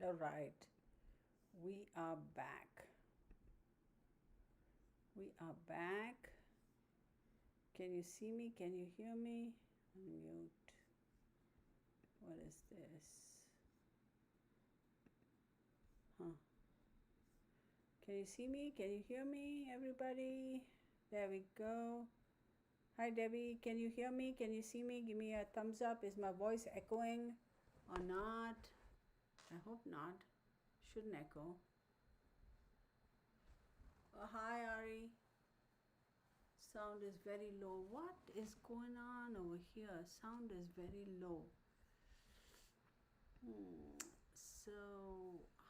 All right, we are back. We are back. Can you see me? Can you hear me? Unmute. What is this? Huh. Can you see me? Can you hear me, everybody? There we go. Hi, Debbie. Can you hear me? Can you see me? Give me a thumbs up. Is my voice echoing or not? I hope not. Shouldn't echo. Oh, hi, Ari. Sound is very low. What is going on over here? Sound is very low. So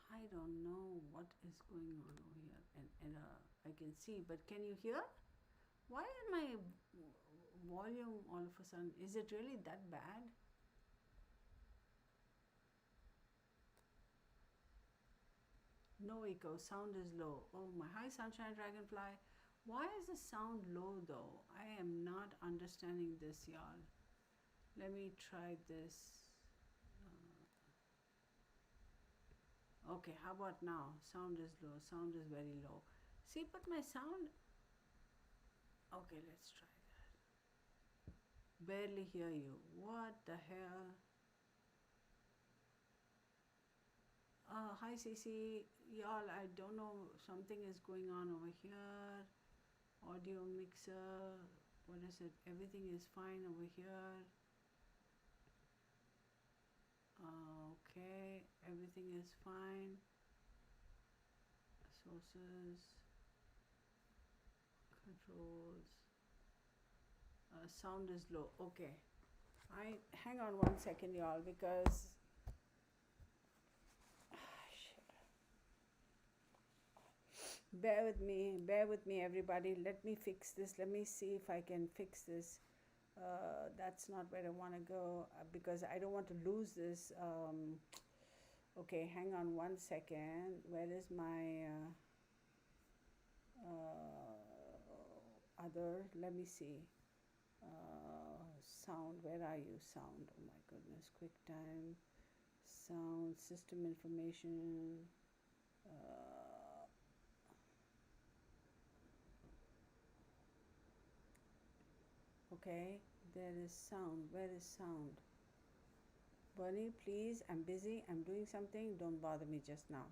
I don't know what is going on over here. And I can see, but can you hear? Why is my volume all of a sudden? Is it really that bad? No echo. Sound is low. Oh my! Hi, Sunshine Dragonfly. Why is the sound low though? I am not understanding this, y'all. Let me try this. Okay, how about now? Sound is low. Sound is very low. See, but my sound. Okay, let's try that. Barely hear you. What the hell? Hi, Cece. Y'all, I don't know. Something is going on over here. Audio mixer. What is it? Everything is fine over here. Okay, everything is fine. Sources, controls. Sound is low. Okay, I hang on one second, y'all, because shit. Bear with me, everybody. Let me fix this. Let me see if I can fix this. That's not where I want to go because I don't want to lose this. Okay, hang on one second. Where is my other? Let me see. Sound. Where are you? Sound. Oh my goodness. QuickTime. Sound. System information. Okay, there is sound. Where is sound? Bernie, please, I'm busy. I'm doing something. Don't bother me just now.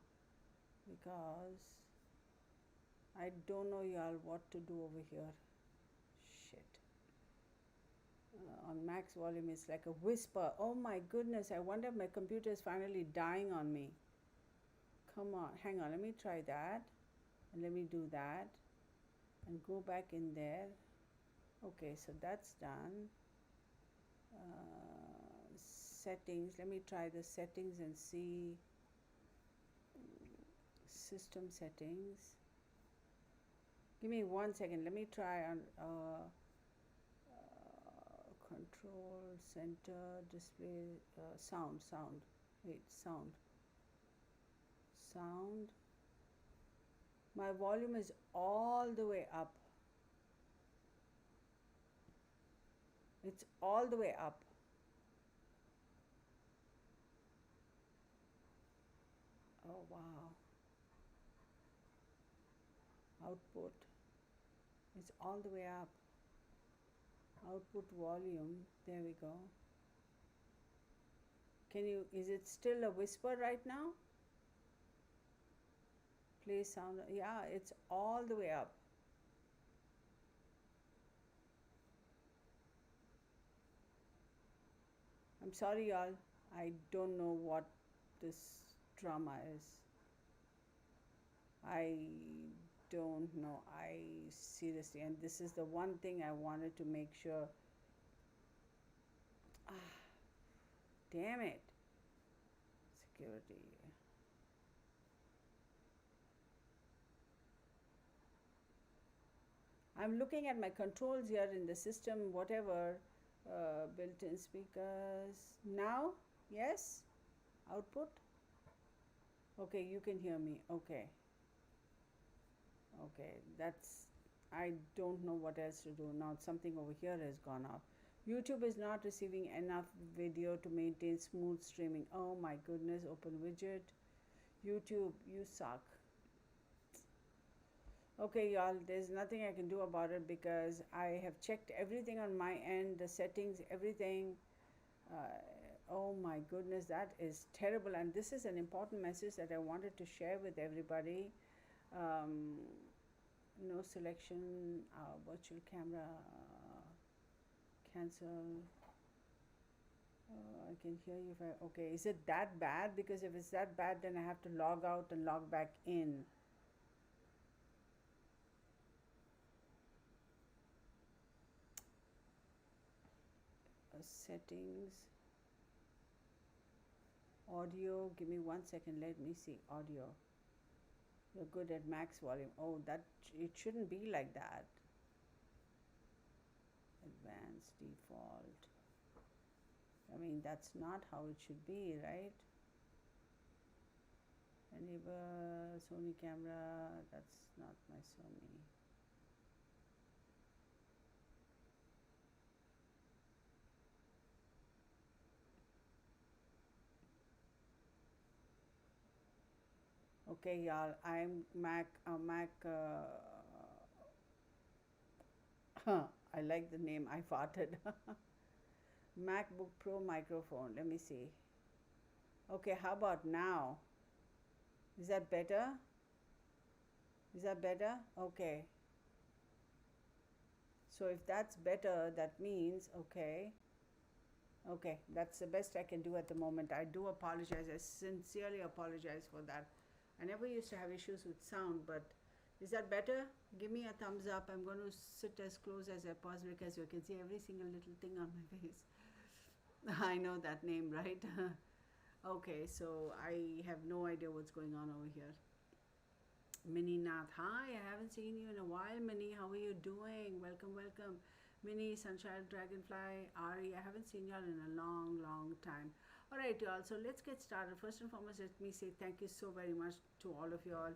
Because I don't know, y'all, what to do over here. Shit. On max volume, it's like a whisper. Oh my goodness, I wonder if my computer is finally dying on me. Come on, hang on. Let me try that. And let me do that. And go back in there. Okay, so that's done. Settings. Let me try the settings and see. System settings. Give me 1 second. Let me try on control center display sound. Wait, sound. My volume is all the way up. It's all the way up. Oh wow. Output. It's all the way up. Output volume. There we go. Is it still a whisper right now? Play sound. Yeah, it's all the way up. I'm sorry, y'all. I don't know what this drama is. I don't know. I seriously, and this is the one thing I wanted to make sure. Damn it. Security. I'm looking at my controls here in the system, whatever, built-in speakers. Now, yes, output. Okay, you can hear me. Okay, I don't know what else to do now. Something over here has gone off. YouTube is not receiving enough video to maintain smooth streaming. Oh my goodness, open widget. YouTube, you suck. Okay, y'all, there's nothing I can do about it because I have checked everything on my end, the settings, everything. Oh my goodness, that is terrible. And this is an important message that I wanted to share with everybody. Um, no selection, virtual camera, cancel. I can hear you if I. Okay, is it that bad? Because if it's that bad, then I have to log out and log back in. Settings, audio. Give me 1 second. Let me see. Audio. You're good at max volume. Oh, that it shouldn't be like that. Advanced default. I mean, that's not how it should be, right? Enable Sony camera. That's not my Sony. Okay, y'all. I'm Mac. Mac. I like the name. I farted. MacBook Pro microphone. Let me see. Okay, how about now? Is that better? Is that better? Okay. So if that's better, that means, okay. Okay, that's the best I can do at the moment. I do apologize. I sincerely apologize for that. I never used to have issues with sound, but is that better? Give me a thumbs up. I'm going to sit as close as I possibly can so you can see every single little thing on my face. I know that name, right? Okay, so I have no idea what's going on over here. Minnie Nath, hi, I haven't seen you in a while, Minnie. How are you doing? Welcome, welcome. Minnie, Sunshine, Dragonfly, Ari, I haven't seen y'all in a long, long time. All right, y'all, so let's get started. First and foremost, let me say thank you so very much to all of y'all.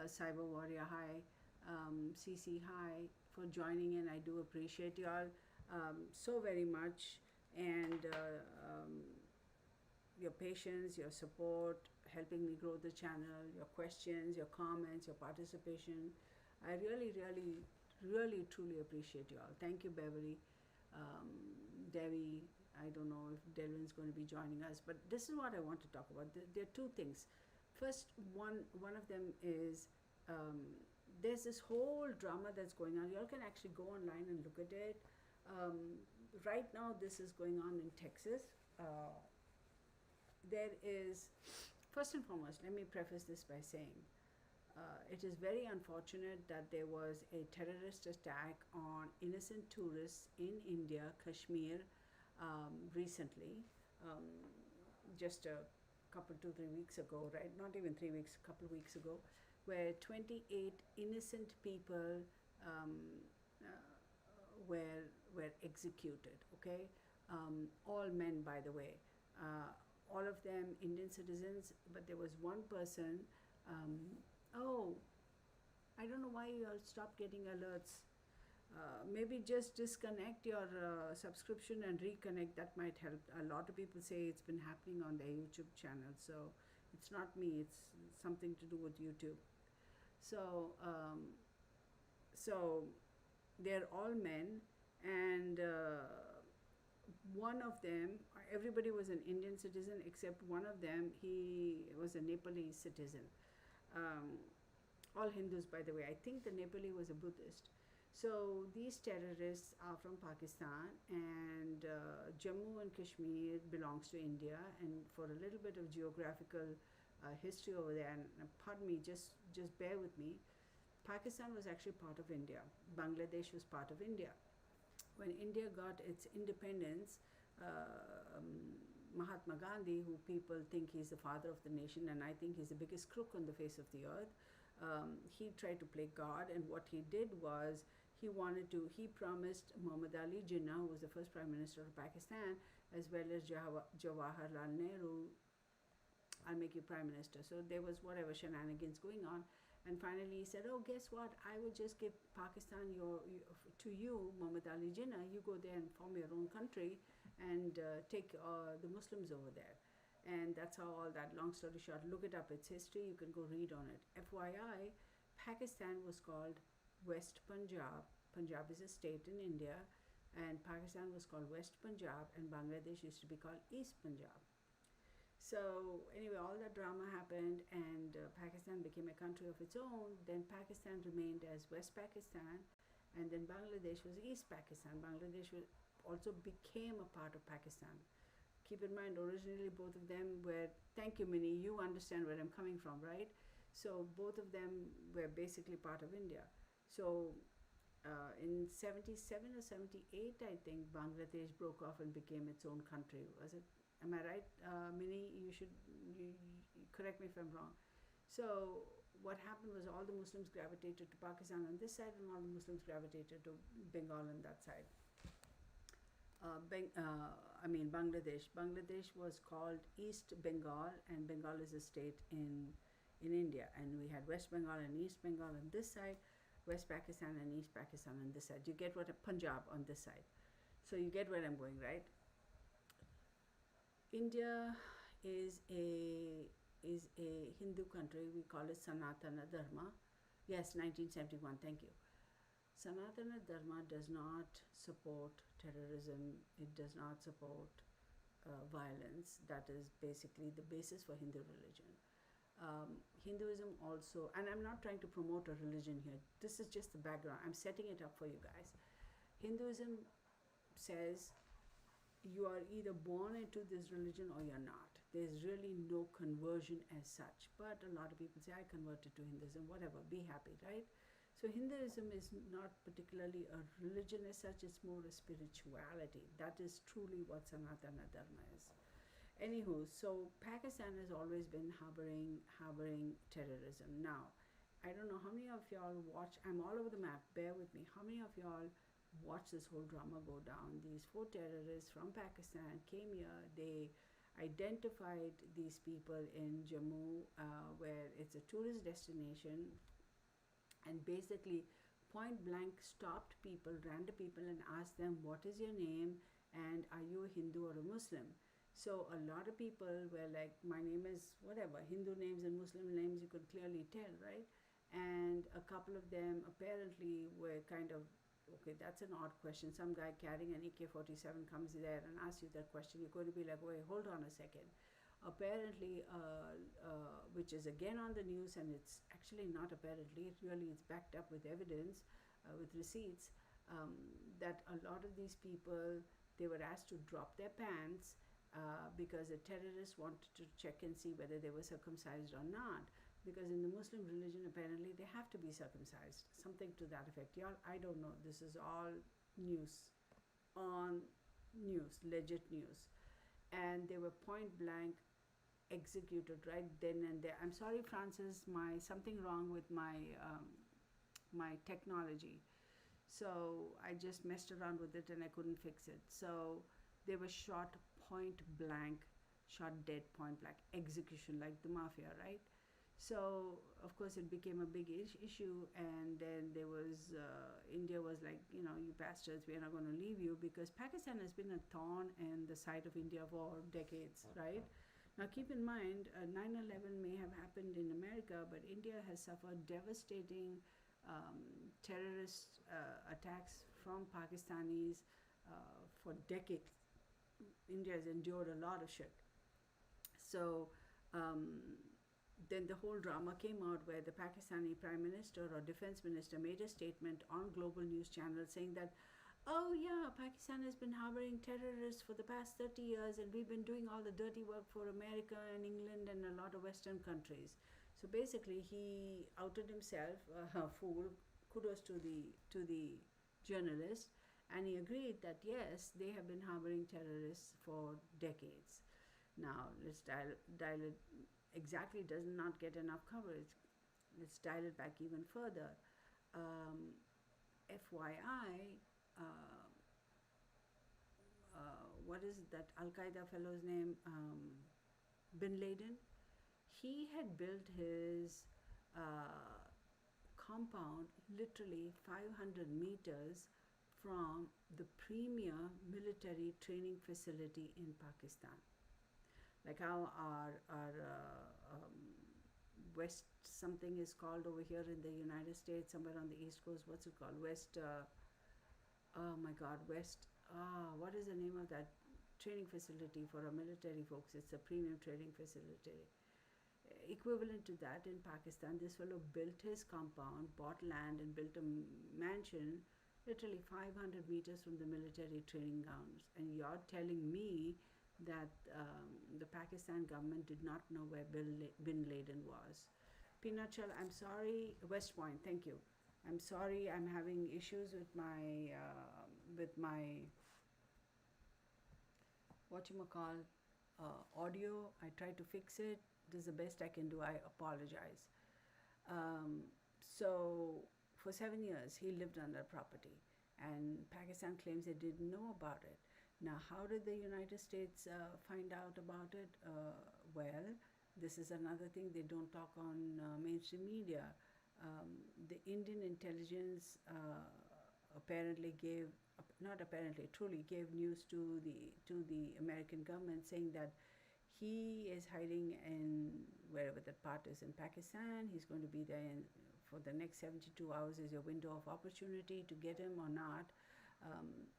Cyber Warrior, hi. CC, hi, for joining in. I do appreciate y'all so very much. And your patience, your support, helping me grow the channel, your questions, your comments, your participation. I really, really, really, truly appreciate you all. Thank you, Beverly. Devi, I don't know if Delvin's going to be joining us, but this is what I want to talk about. There are two things. First, one of them is there's this whole drama that's going on. You all can actually go online and look at it. Right now, this is going on in Texas. There is, first and foremost, let me preface this by saying it is very unfortunate that there was a terrorist attack on innocent tourists in India, Kashmir, recently, um, just a couple, 2, 3 weeks ago, right? Not even 3 weeks, a couple of weeks ago, where 28 innocent people um, were executed. Okay, all men, by the way. All of them Indian citizens, but there was one person. Oh, I don't know why you all stopped getting alerts. Maybe just disconnect your subscription and reconnect. That might help. A lot of people say it's been happening on their YouTube channel, so it's not me. It's something to do with YouTube. So, so they're all men, and one of them, everybody was an Indian citizen except one of them, he was a Nepalese citizen. Um, all Hindus, by the way. I think the Nepali was a Buddhist. So these terrorists are from Pakistan, and Jammu and Kashmir belongs to India. And for a little bit of geographical history over there, and pardon me, just bear with me. Pakistan was actually part of India. Bangladesh was part of India. When India got its independence, Mahatma Gandhi, who people think he's the father of the nation, and I think he's the biggest crook on the face of the earth, he tried to play God, and what he did was he promised Muhammad Ali Jinnah, who was the first Prime Minister of Pakistan, as well as Jawaharlal Nehru, I'll make you Prime Minister. So there was whatever shenanigans going on. And finally he said, oh, guess what? I will just give Pakistan to you, Muhammad Ali Jinnah. You go there and form your own country and take the Muslims over there. And that's how all that, long story short, look it up. It's history. You can go read on it. FYI, Pakistan was called West Punjab. Punjab is a state in India, and Pakistan was called West Punjab, and Bangladesh used to be called East Punjab. So anyway, all that drama happened, and Pakistan became a country of its own. Then Pakistan remained as West Pakistan, and then Bangladesh was East Pakistan. Bangladesh also became a part of Pakistan. Keep in mind, originally both of them were, thank you Minnie, you understand where I'm coming from, right? So both of them were basically part of India. So in 77 or 78, I think, Bangladesh broke off and became its own country. Was it? Am I right? Minnie, you correct me if I'm wrong. So what happened was all the Muslims gravitated to Pakistan on this side, and all the Muslims gravitated to Bengal on that side. Bangladesh. Bangladesh was called East Bengal, and Bengal is a state in India. And we had West Bengal and East Bengal on this side, West Pakistan and East Pakistan on this side. You get what? Punjab on this side. So you get where I'm going, right? India is a Hindu country. We call it Sanatana Dharma. Yes, 1971. Thank you. Sanatana Dharma does not support terrorism. It does not support violence. That is basically the basis for Hindu religion. Hinduism also, and I'm not trying to promote a religion here. This is just the background. I'm setting it up for you guys. Hinduism says you are either born into this religion or you're not. There's really no conversion as such. But a lot of people say, I converted to Hinduism, whatever, be happy, right? So Hinduism is not particularly a religion as such, it's more a spirituality. That is truly what Sanatana Dharma is. Anywho, so Pakistan has always been harboring terrorism. Now, I don't know how many of y'all watch, I'm all over the map, bear with me. How many of y'all watch this whole drama go down? These 4 terrorists from Pakistan came here, they identified these people in Jammu, where it's a tourist destination, and basically point blank stopped people, random people, and asked them, what is your name, and are you a Hindu or a Muslim? So a lot of people were like, my name is whatever. Hindu names and Muslim names you could clearly tell, right? And a couple of them apparently were kind of, okay, that's an odd question. Some guy carrying an AK-47 comes there and asks you that question. You're going to be like, wait, hold on a second. Apparently, which is again on the news, and it's actually not apparently, it really is backed up with evidence, with receipts, that a lot of these people, they were asked to drop their pants because the terrorists wanted to check and see whether they were circumcised or not. Because in the Muslim religion, apparently, they have to be circumcised. Something to that effect. Y'all, I don't know. This is all news. On news, legit news. And they were point blank executed right then and there. I'm sorry, Francis, something wrong with my technology. So I just messed around with it and I couldn't fix it. So they were shot point blank, shot dead point blank, execution like the mafia, right? So of course it became a big issue, and then there was India was like, you bastards, we are not going to leave you, because Pakistan has been a thorn in the side of India for decades, right? Now keep in mind, 9/11 may have happened in America, but India has suffered devastating terrorist attacks from Pakistanis for decades. India has endured a lot of shit. So then the whole drama came out where the Pakistani Prime Minister or Defense Minister made a statement on global news channels saying that, oh yeah, Pakistan has been harboring terrorists for the past 30 years and we've been doing all the dirty work for America and England and a lot of Western countries. So basically he outed himself, a fool, kudos to the journalist, and he agreed that yes, they have been harboring terrorists for decades. Now let's dial it. Exactly does not get enough coverage. Let's dial it back even further. FYI, what is that Al-Qaeda fellow's name? Bin Laden. He had built his compound literally 500 meters from the premier military training facility in Pakistan. Like how our West something is called over here in the United States, somewhere on the East Coast. What's it called? West. Oh my God, West. What is the name of that training facility for our military folks? It's a premium training facility. Equivalent to that in Pakistan, this fellow built his compound, bought land, and built a mansion literally 500 meters from the military training grounds. And you're telling me that the Pakistan government did not know where Bin Laden was. Peanut Shell, I'm sorry. West Point, thank you. I'm sorry, I'm having issues with my whatchamacall audio. I tried to fix it. This is the best I can do. I apologize. So for 7 years he lived on that property, and Pakistan claims they didn't know about it. Now, how did the United States find out about it? Well, this is another thing they don't talk on mainstream media. The Indian intelligence apparently gave, not apparently, truly gave news to the American government, saying that he is hiding in wherever that part is in Pakistan. He's going to be there for the next 72 hours is your window of opportunity to get him or not.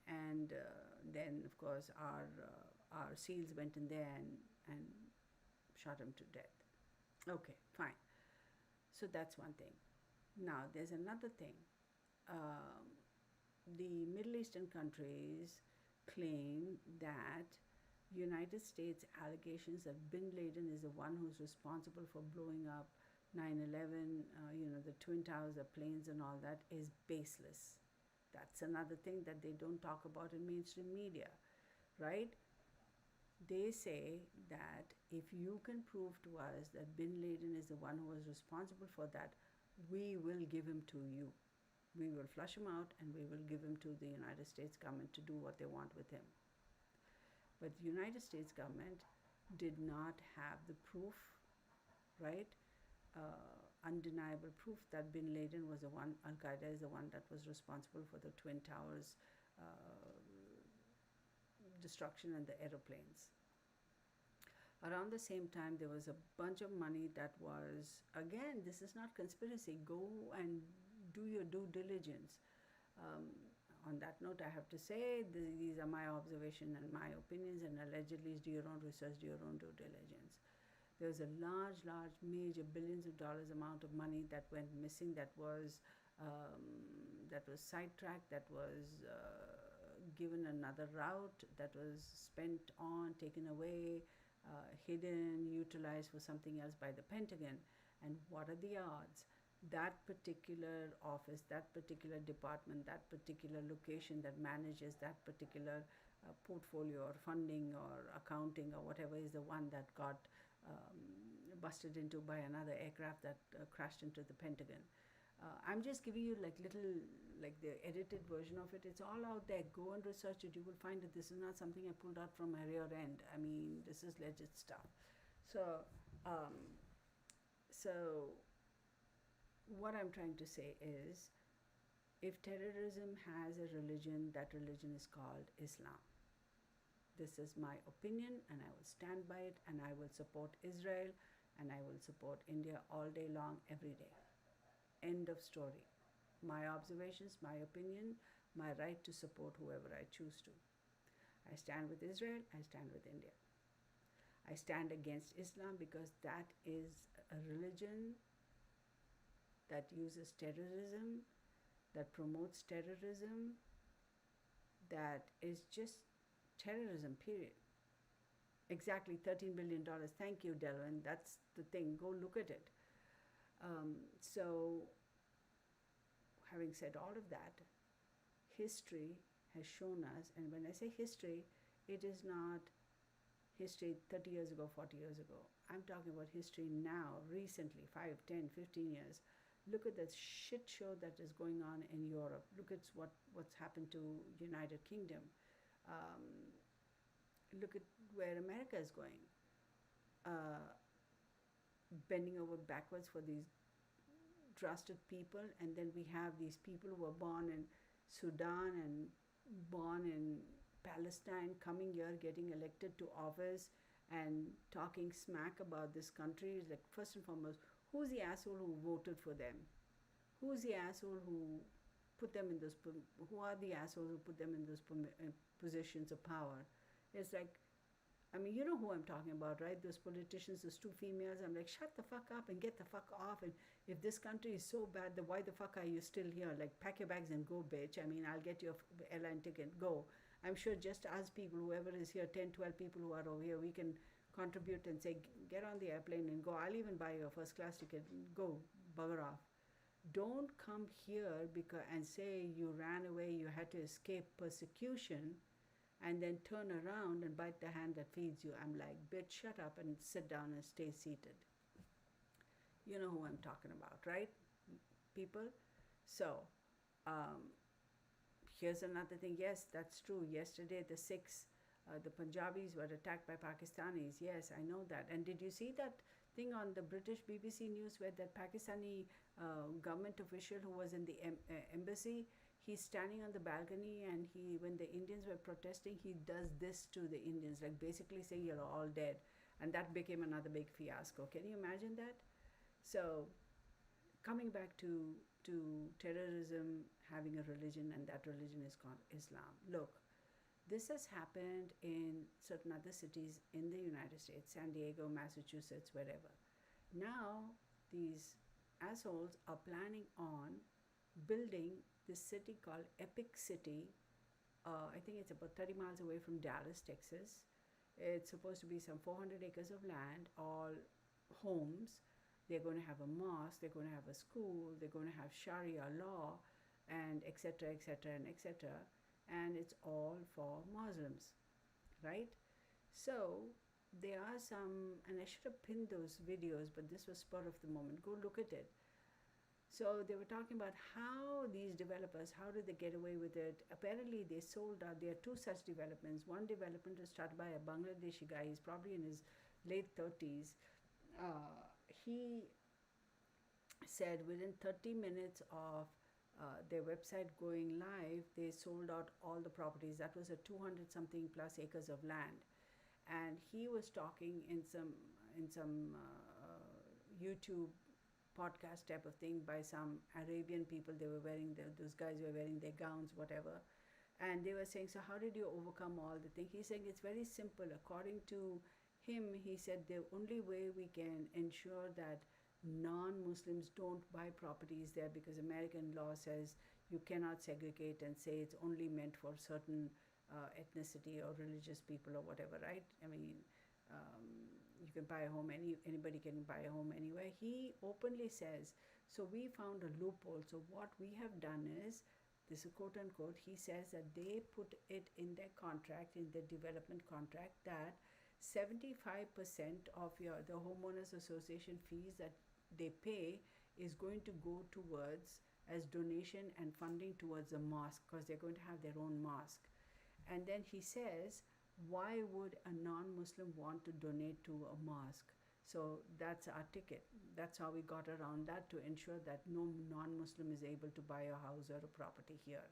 And then, of course, our SEALs went in there and shot him to death. Okay, fine. So that's one thing. Now, there's another thing. The Middle Eastern countries claim that United States allegations that Bin Laden is the one who's responsible for blowing up 9/11, the Twin Towers, the planes and all that, is baseless. That's another thing that they don't talk about in mainstream media, right? They say that if you can prove to us that Bin Laden is the one who was responsible for that, we will give him to you. We will flush him out and we will give him to the United States government to do what they want with him. But the United States government did not have the proof, right? Undeniable proof that Bin Laden was the one, Al Qaeda is the one that was responsible for the Twin Towers destruction and the aeroplanes. Around the same time, there was a bunch of money that was, again, this is not conspiracy. Go and do your due diligence. On that note, I have to say, these are my observations and my opinions, and allegedly do your own research, do your own due diligence. There was a large, major billions of dollars amount of money that went missing, that was sidetracked, that was given another route, that was spent on, taken away, hidden, utilized for something else by the Pentagon. And what are the odds? That particular office, that particular department, that particular location that manages that particular portfolio or funding or accounting or whatever is the one that got busted into by another aircraft that crashed into the Pentagon. I'm just giving you like the edited version of it. It's all out there. Go and research it. You will find that this is not something I pulled out from my rear end. I mean, this is legit stuff. So what I'm trying to say is, if terrorism has a religion, that religion is called Islam. This is my opinion, and I will stand by it, and I will support Israel, and I will support India all day long, every day. End of story. My observations, my opinion, my right to support whoever I choose to. I stand with Israel, I stand with India. I stand against Islam because that is a religion that uses terrorism, that promotes terrorism, that is just terrorism, period. Exactly, $13 billion. Thank you, Delvin. That's the thing. Go look at it. So, having said all of that, history has shown us, and when I say history, it is not history 30 years ago, 40 years ago. I'm talking about history now, recently, 5, 10, 15 years. Look at the shit show that is going on in Europe. Look at what's happened to United Kingdom. Look at where America is going. Bending over backwards for these trusted people, and then we have these people who were born in Sudan and born in Palestine coming here, getting elected to office, and talking smack about this country. Like, first and foremost, who's the asshole who voted for them? Who's the asshole who put them in those? Who are the assholes who put them in those positions of power? It's like, I mean, you know who I'm talking about, right? Those politicians, those two females. I'm like, shut the fuck up and get the fuck off. And if this country is so bad, then why the fuck are you still here? Like, pack your bags and go, bitch. I mean, I'll get your airline ticket, go. I'm sure just us people, whoever is here, 10, 12 people who are over here, we can contribute and say, get on the airplane and go. I'll even buy you a first class ticket. Go, bugger off. Don't come here and say you ran away, you had to escape persecution, and then turn around and bite the hand that feeds you. I'm like, bitch, shut up and sit down and stay seated. You know who I'm talking about, right, people? So, here's another thing. Yes, that's true. Yesterday, the Sikhs, the Punjabis were attacked by Pakistanis. Yes, I know that. And did you see that thing on the British BBC News where that Pakistani government official who was in the embassy, he's standing on the balcony, and when the Indians were protesting, he does this to the Indians, like basically saying you're all dead. And that became another big fiasco. Can you imagine that? So, coming back to terrorism having a religion, and that religion is called Islam. Look, this has happened in certain other cities in the United States, San Diego, Massachusetts, wherever. Now, these assholes are planning on building this city called Epic City. I think it's about 30 miles away from Dallas, Texas. It's supposed to be some 400 acres of land, all homes. They're going to have a mosque, they're going to have a school, they're going to have Sharia law, and etc., etc., and etc. And it's all for Muslims, right? So there are some, and I should have pinned those videos, but this was spur of the moment. Go look at it. So they were talking about how these developers, how did they get away with it? Apparently they sold out. There are two such developments. One development was started by a Bangladeshi guy. He's probably in his late 30s. He said within 30 minutes of their website going live, they sold out all the properties. That was a 200 something plus acres of land. And he was talking in some YouTube podcast type of thing by some Arabian people. They were wearing those guys were wearing their gowns, whatever. And they were saying, so how did you overcome all the things? He's saying it's very simple. According to him, he said the only way we can ensure that non-Muslims don't buy properties there, because American law says you cannot segregate and say it's only meant for certain ethnicity or religious people or whatever, right? I mean, you can buy a home, anybody can buy a home anywhere. He openly says, so we found a loophole. So what we have done is, this is quote unquote, he says that they put it in their contract, in their development contract, that 75% of the homeowners association fees that they pay is going to go towards as donation and funding towards a mosque, because they're going to have their own mosque. And then he says, why would a non-Muslim want to donate to a mosque? So that's our ticket. That's how we got around that, to ensure that no non-Muslim is able to buy a house or a property here.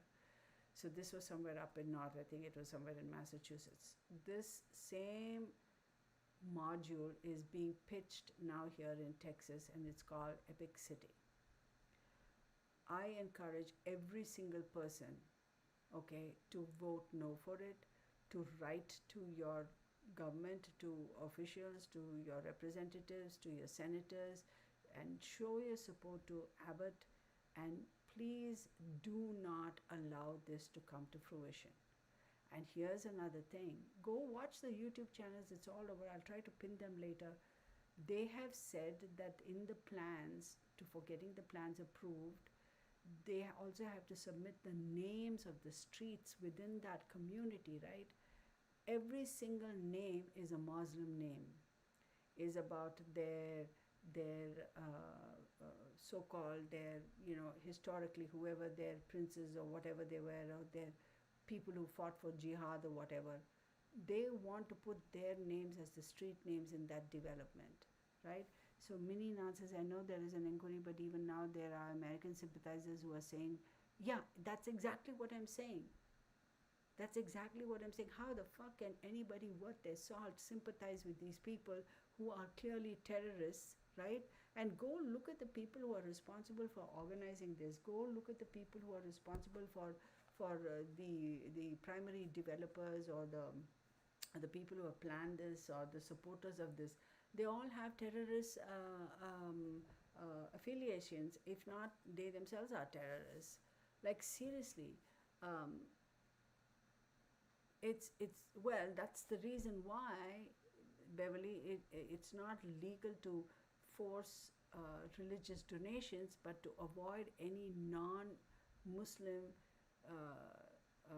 So this was somewhere up in north. I think it was somewhere in Massachusetts. This same module is being pitched now here in Texas, and it's called Epic City. I encourage every single person, okay, to vote no for it, to write to your government, to officials, to your representatives, to your senators, and show your support to Abbott, and please do not allow this to come to fruition. And here's another thing. Go watch the YouTube channels. It's all over. I'll try to pin them later. They have said that in the plans, for getting the plans approved, they also have to submit the names of the streets within that community, right? Every single name is a Muslim name, is about their so-called, their, historically, whoever their princes or whatever they were, or their people who fought for jihad or whatever. They want to put their names as the street names in that development, right? So many Nazis, I know there is an inquiry, but even now there are American sympathizers who are saying, yeah, that's exactly what I'm saying. That's exactly what I'm saying. How the fuck can anybody worth their salt sympathize with these people who are clearly terrorists, right? And go look at the people who are responsible for organizing this. Go look at the people who are responsible for the primary developers, or the people who have planned this, or the supporters of this. They all have terrorist affiliations. If not, they themselves are terrorists. Like, seriously. um, it's well, that's the reason why, Beverly, it's not legal to force religious donations, but to avoid any non-Muslim uh, uh,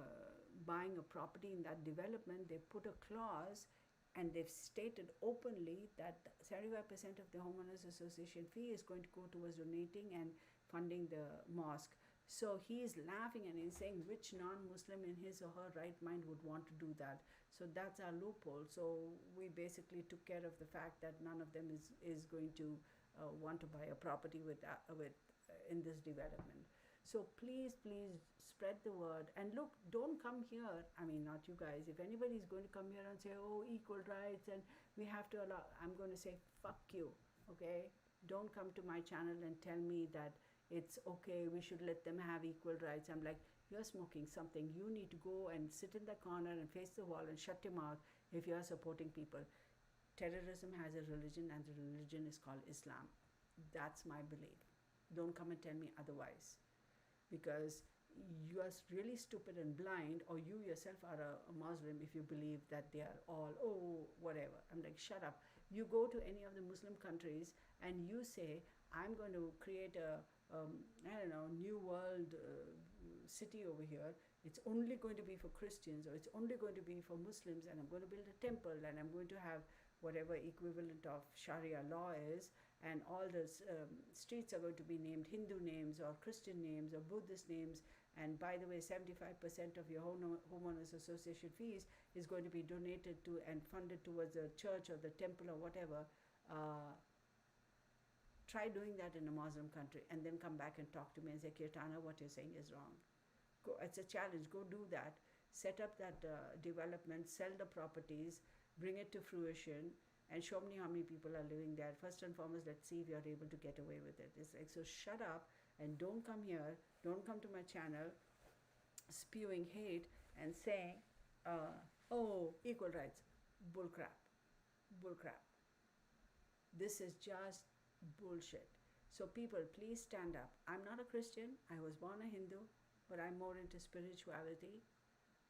buying a property in that development, they put a clause, and they've stated openly that 75% of the homeowners association fee is going to go towards donating and funding the mosque. So he is laughing and he's saying, which non-Muslim in his or her right mind would want to do that? So that's our loophole. So we basically took care of the fact that none of them is going to want to buy a property with in this development. So please spread the word. And look, don't come here. I mean, not you guys. If anybody is going to come here and say, oh, equal rights and we have to allow, I'm going to say, fuck you. Okay? Don't come to my channel and tell me that it's okay, we should let them have equal rights. I'm like, you're smoking something. You need to go and sit in the corner and face the wall and shut your mouth if you're supporting people. Terrorism has a religion, and the religion is called Islam. That's my belief. Don't come and tell me otherwise, because you are really stupid and blind, or you yourself are a Muslim if you believe that they are all, oh, whatever. I'm like, shut up. You go to any of the Muslim countries and you say, I'm going to create a I don't know, new world city over here. It's only going to be for Christians, or it's only going to be for Muslims, and I'm going to build a temple, and I'm going to have whatever equivalent of Sharia law is, and all the streets are going to be named Hindu names or Christian names or Buddhist names. And by the way, 75% of your homeowners association fees is going to be donated to and funded towards the church or the temple or whatever. Try doing that in a Muslim country, and then come back and talk to me and say, Kirtana, what you're saying is wrong. Go, it's a challenge. Go do that. Set up that development, sell the properties, bring it to fruition, and show me how many people are living there. First and foremost, let's see if you're able to get away with it. It's like, so shut up and don't come here. Don't come to my channel spewing hate and saying, oh, equal rights. Bullcrap. Bullcrap. This is just bullshit. So people, please stand up. I'm not a Christian. I was born a Hindu, but I'm more into spirituality.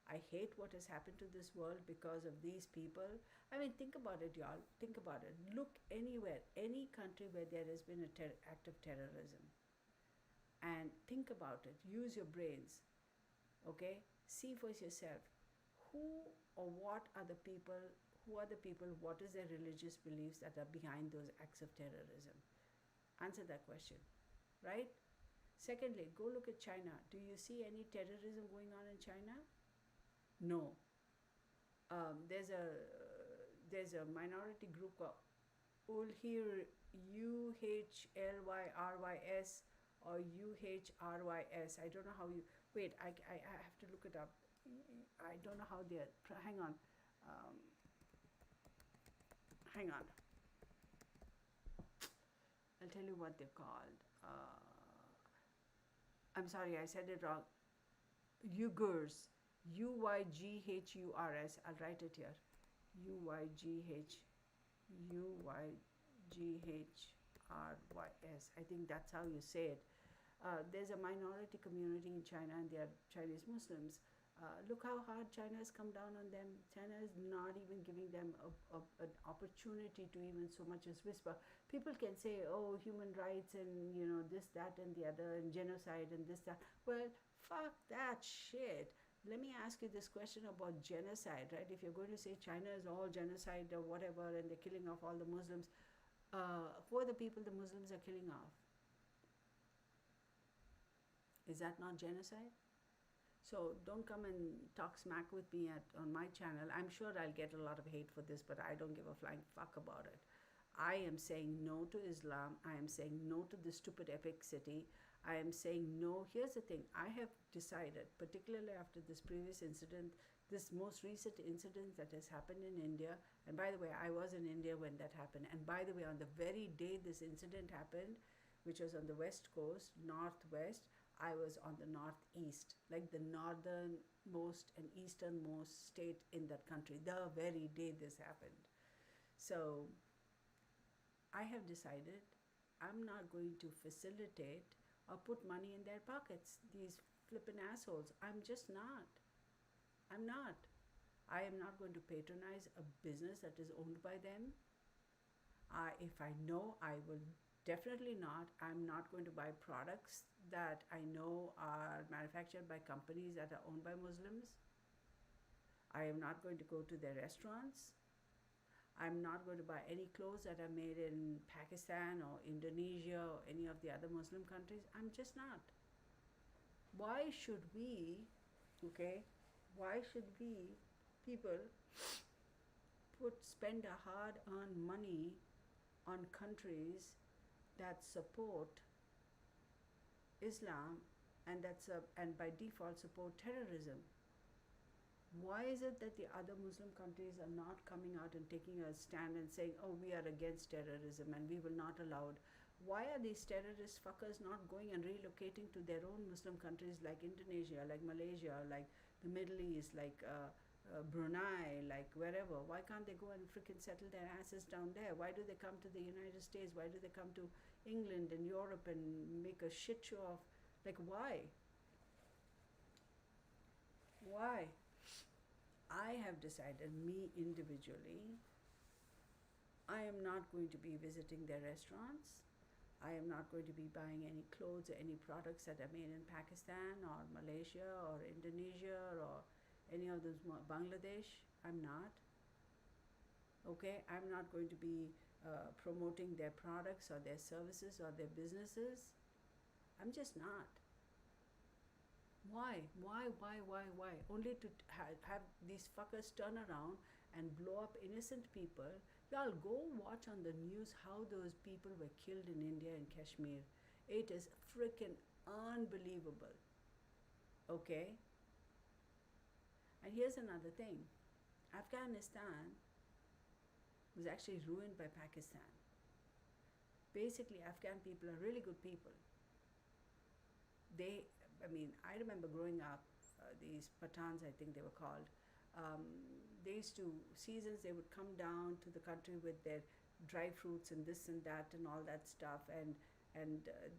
I hate what has happened to this world because of these people. I mean, think about it, y'all. Think about it. Look anywhere, any country where there has been an act of terrorism. And think about it. Use your brains. Okay? See for yourself. Who or what are the people, what is their religious beliefs that are behind those acts of terrorism? Answer that question, right? Secondly, go look at China. Do you see any terrorism going on in China? No. There's a minority group called UHLYRYS or UHRYS. I don't know how you, wait, I have to look it up. I don't know how they're, hang on. Hang on. I'll tell you what they're called. I'm sorry, I said it wrong. Uyghurs. UYGHURS. I'll write it here. UYGHUYGHRYS. I think that's how you say it. There's a minority community in China, and they are Chinese Muslims. Look how hard China has come down on them. China is not even giving them an opportunity to even so much as whisper. People can say, oh, human rights and, you know, this, that, and the other, and genocide and this, that. Well, fuck that shit. Let me ask you this question about genocide, right? If you're going to say China is all genocide or whatever, and they're killing off all the Muslims, who are the people the Muslims are killing off? Is that not genocide? So don't come and talk smack with me on my channel. I'm sure I'll get a lot of hate for this, but I don't give a flying fuck about it. I am saying no to Islam. I am saying no to this stupid epic city. I am saying no. Here's the thing, I have decided, particularly after this previous incident, this most recent incident that has happened in India, and by the way, I was in India when that happened, and by the way, on the very day this incident happened, which was on the west coast, northwest, I was on the northeast, like the northernmost and easternmost state in that country, the very day this happened. So I have decided I'm not going to facilitate or put money in their pockets, these flippin' assholes. I'm just not. I'm not. I am not going to patronize a business that is owned by them. If I know, I will definitely not. I'm not going to buy products that I know are manufactured by companies that are owned by Muslims. I am not going to go to their restaurants. I'm not going to buy any clothes that are made in Pakistan or Indonesia or any of the other Muslim countries. I'm just not. Why should we, okay, why should we, people, spend a hard-earned money on countries that support Islam and by default support terrorism? Why is it that the other Muslim countries are not coming out and taking a stand and saying, oh, we are against terrorism and we will not allow it? Why are these terrorist fuckers not going and relocating to their own Muslim countries like Indonesia, like Malaysia, like the Middle East, like Brunei, like wherever? Why can't they go and freaking settle their asses down there? Why do they come to the United States? Why do they come to England and Europe and make a shit show of, like, why? Why? I have decided, me individually, I am not going to be visiting their restaurants. I am not going to be buying any clothes or any products that are made in Pakistan or Malaysia or Indonesia or any of those, Bangladesh. I'm not. Okay, I'm not going to be promoting their products or their services or their businesses. I'm just not. Why? Why? Only to have these fuckers turn around and blow up innocent people. Y'all go watch on the news how those people were killed in India and Kashmir. It is freaking unbelievable. Okay? And here's another thing. Afghanistan was actually ruined by Pakistan. Basically, Afghan people are really good people. I remember growing up, these Pathans, I think they were called, they used to, seasons, they would come down to the country with their dry fruits and this and that and all that stuff. And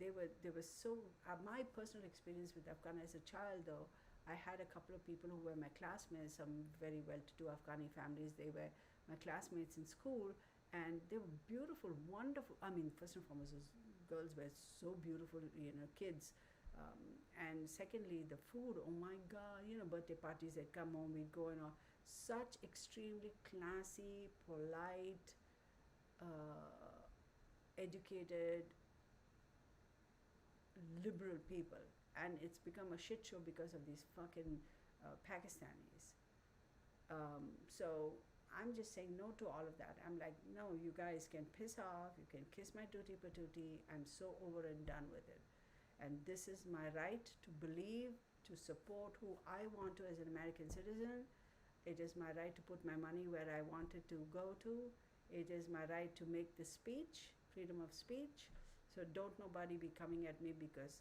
they were so, my personal experience with Afghan as a child though, I had a couple of people who were my classmates, some very well-to-do Afghani families. They were my classmates in school, and they were beautiful, wonderful. First and foremost, those girls were so beautiful, kids. And secondly, the food, oh my God, birthday parties, they'd come home, we'd go and all. Such extremely classy, polite, educated, liberal people. And it's become a shit show because of these fucking Pakistanis. So I'm just saying no to all of that. I'm like, no, you guys can piss off, you can kiss my tutti patootie. I'm so over and done with it. And this is my right to believe, to support who I want to as an American citizen. It is my right to put my money where I want it to go to. It is my right to make the speech, freedom of speech. So don't nobody be coming at me because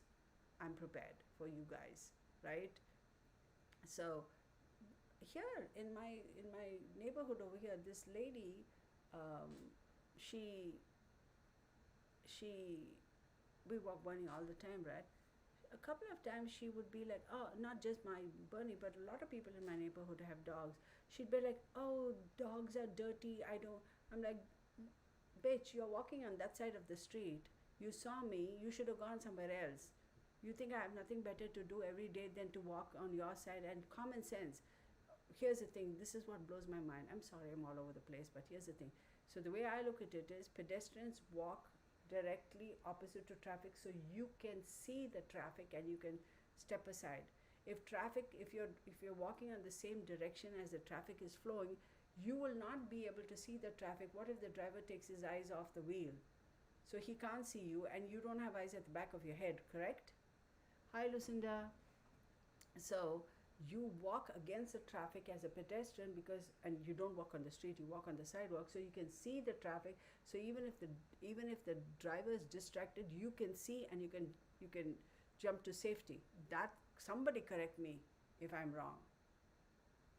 I'm prepared for you guys, right? So here in my neighborhood over here, this lady, she we walk Bernie all the time, right? A couple of times she would be like, oh, not just my Bernie, but a lot of people in my neighborhood have dogs. She'd be like, oh, dogs are dirty. I'm like, bitch, you're walking on that side of the street. You saw me. You should have gone somewhere else. You think I have nothing better to do every day than to walk on your side? And common sense. Here's the thing. This is what blows my mind. I'm sorry I'm all over the place, but here's the thing. So the way I look at it is pedestrians walk directly opposite to traffic, so you can see the traffic and you can step aside. If you're walking on the same direction as the traffic is flowing, you will not be able to see the traffic. What if the driver takes his eyes off the wheel? So he can't see you and you don't have eyes at the back of your head, correct? Hi, Lucinda. So you walk against the traffic as a pedestrian because, and you don't walk on the street, you walk on the sidewalk, so you can see the traffic. So even if the driver is distracted, you can see, and you can jump to safety. That, somebody correct me if I'm wrong.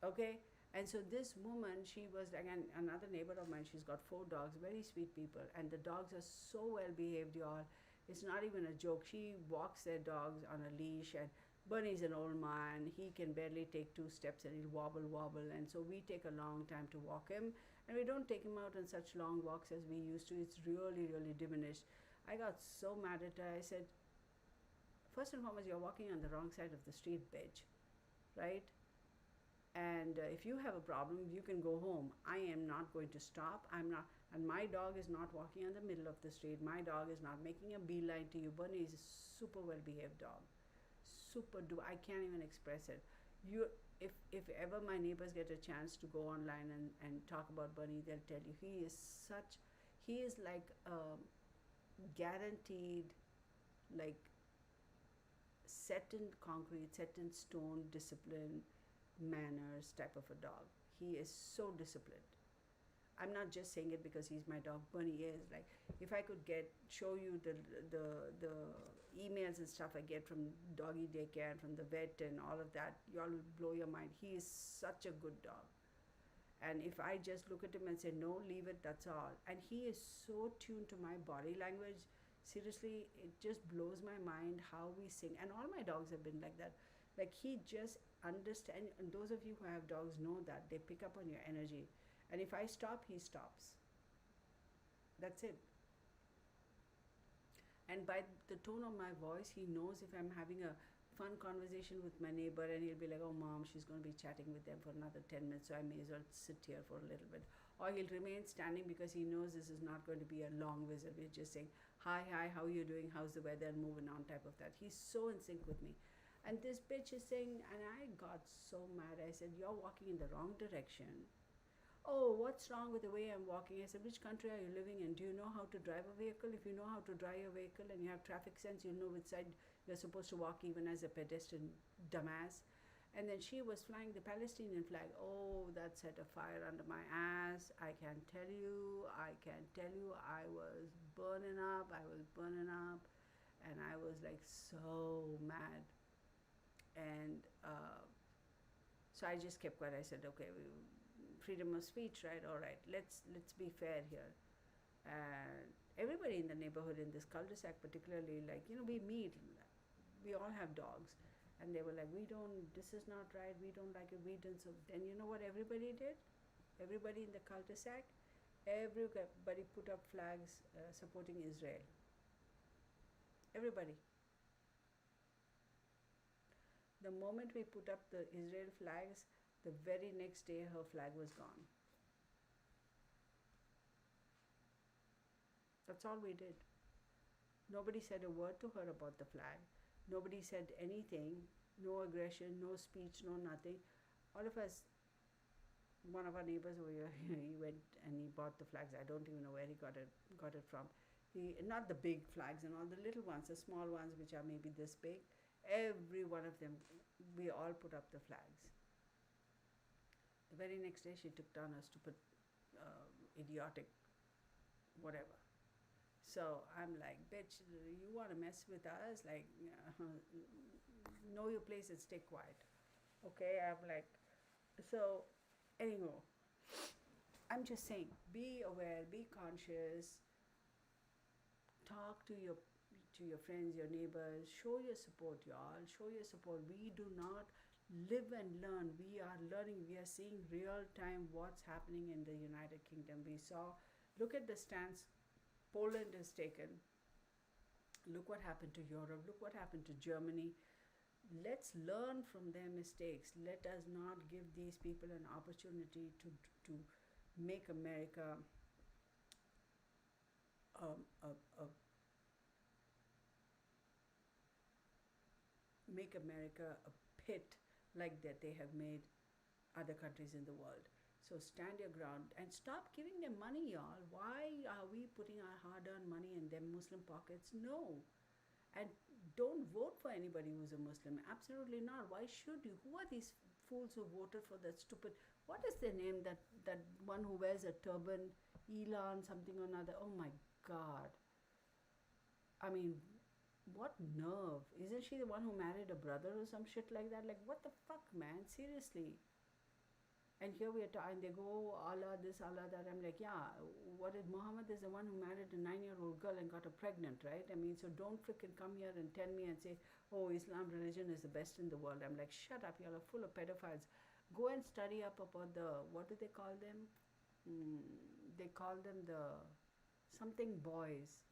Okay. And so this woman, she was like, and another neighbor of mine, she's got 4 dogs, very sweet people, and the dogs are so well behaved, y'all. It's not even a joke. She walks their dogs on a leash, and Bunny's an old man. He can barely take 2 steps and he'll wobble, wobble. And so we take a long time to walk him, and we don't take him out on such long walks as we used to. It's really, really diminished. I got so mad at her. I said, first and foremost, you're walking on the wrong side of the street, bitch, right? And if you have a problem, you can go home. I am not going to stop. I'm not, and my dog is not walking on the middle of the street. My dog is not making a beeline to you. Bunny is a super well behaved dog. Super do I can't even express it. You, if ever my neighbors get a chance to go online and talk about Bunny, they'll tell you he is like guaranteed, like set in concrete, set in stone discipline, manners type of a dog. He is so disciplined. I'm not just saying it because he's my dog. Bunny is like, if I could show you the emails and stuff I get from doggy daycare and from the vet and all of that, y'all will blow your mind. He is such a good dog. And if I just look at him and say no, leave it, that's all. And he is so tuned to my body language. Seriously, it just blows my mind how we sing. And all my dogs have been like that. Like, he just understand, and those of you who have dogs know that they pick up on your energy, and if I stop, he stops. That's it. And by the tone of my voice, he knows if I'm having a fun conversation with my neighbor, and he'll be like, oh mom, she's going to be chatting with them for another 10 minutes, so I may as well sit here for a little bit. Or he'll remain standing because he knows this is not going to be a long visit. We're just saying hi, how are you doing, how's the weather, and moving on type of that. He's so in sync with me. And this bitch is saying, and I got so mad. I said, you're walking in the wrong direction. Oh, what's wrong with the way I'm walking? I said, which country are you living in? Do you know how to drive a vehicle? If you know how to drive a vehicle and you have traffic sense, you'll know which side you're supposed to walk, even as a pedestrian, dumbass. And then she was flying the Palestinian flag. Oh, that set a fire under my ass. I can tell you, I was burning up. And I was like so mad. And so I just kept quiet. I said, okay, freedom of speech, right? All right, let's be fair here. And everybody in the neighborhood, in this cul-de-sac particularly, like, we meet, we all have dogs, and they were like, this is not right, we don't like it, we don't. So then, you know what everybody did? Everybody in the cul-de-sac, everybody put up flags supporting Israel. Everybody. The moment we put up the Israel flags, the very next day her flag was gone. That's all we did. Nobody said a word to her about the flag. Nobody said anything. No aggression, no speech, no nothing. All of us, one of our neighbors over here, he went and he bought the flags. I don't even know where he got it from. Not the big flags and all, the little ones, the small ones which are maybe this big. Every one of them, we all put up the flags. The very next day, she took down her stupid, idiotic, whatever. So I'm like, bitch, you want to mess with us? Like, know your place and stay quiet. Okay, I'm like, so, anyhow, I'm just saying, be aware, be conscious, talk to your friends, your neighbors, show your support, y'all. Show your support. We do not live and learn. We are learning. We are seeing real time what's happening in the United Kingdom. Look at the stance Poland has taken. Look what happened to Europe. Look what happened to Germany. Let's learn from their mistakes. Let us not give these people an opportunity to make America a pit like that they have made other countries in the world. So stand your ground and stop giving them money, y'all. Why are we putting our hard-earned money in them Muslim pockets? No. And don't vote for anybody who's a Muslim. Absolutely not. Why should you? Who are these fools who voted for that stupid? What is their name? That one who wears a turban, Elon something or another. Oh my God. I mean, what nerve? Isn't she the one who married a brother or some shit like that? Like, what the fuck, man? Seriously. And here we are, and they go, Allah this, Allah that. I'm like, yeah, what is Muhammad is the one who married a 9-year-old girl and got her pregnant, right? I mean, so don't freaking come here and tell me and say, oh, Islam religion is the best in the world. I'm like, shut up, y'all are full of pedophiles. Go and study up about the, what do they call them? They call them the something boys.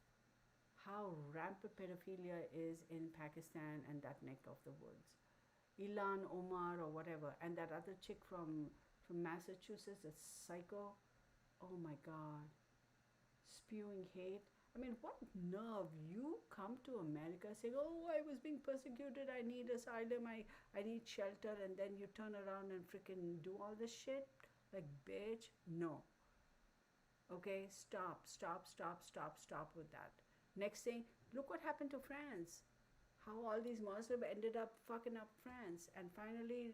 How rampant pedophilia is in Pakistan and that neck of the woods. Ilan Omar or whatever, and that other chick from Massachusetts, a psycho. Oh my God, spewing hate. I mean, what nerve? You come to America saying, oh, I was being persecuted, I need asylum, I need shelter, and then you turn around and freaking do all this shit? Like, bitch, no. Okay, stop with that. Next thing, look what happened to France. How all these Muslims ended up fucking up France, and finally